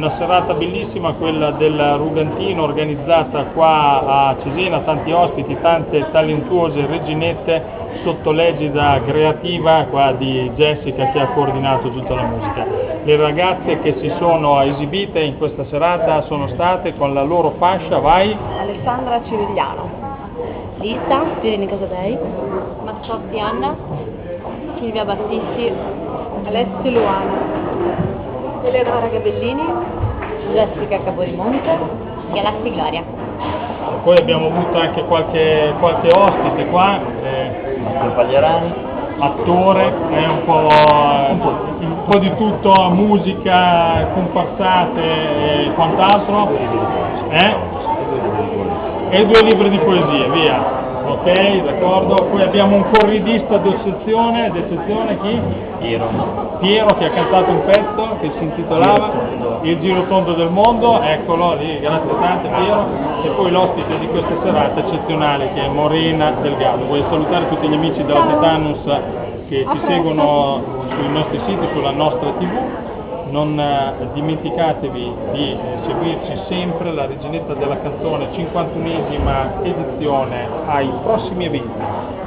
Una serata bellissima, quella del Rugantino, organizzata qua a Cesena, tanti ospiti, tante talentuose reginette sotto l'egida creativa qua di Jessica che ha coordinato tutta la musica. Le ragazze che si sono esibite in questa serata sono state con la loro fascia, vai? Alessandra Cirigliano, Lisa, Pirini Casadei, Massotti Anna, Silvia Battisti, Alessio Luana, Eleonora Gabellini, Jessica Capodimonte, Galassi Gloria. Poi abbiamo avuto anche qualche ospite qua, Paglierani, attore, un po' di tutto, musica, comparsate e quant'altro, e 2 libri di poesie, via. Ok, d'accordo. Poi abbiamo un corridista d'eccezione chi? Piero che ha cantato un pezzo che si intitolava Il giro tondo del mondo, eccolo lì, grazie tante Piero. E poi l'ospite di questa serata eccezionale che è Morena Delgado. Voglio salutare tutti gli amici della Tetanus che ci seguono sui nostri siti, sulla nostra TV. Non dimenticatevi di seguirci sempre, la Reginetta della Canzone 51esima edizione ai prossimi eventi.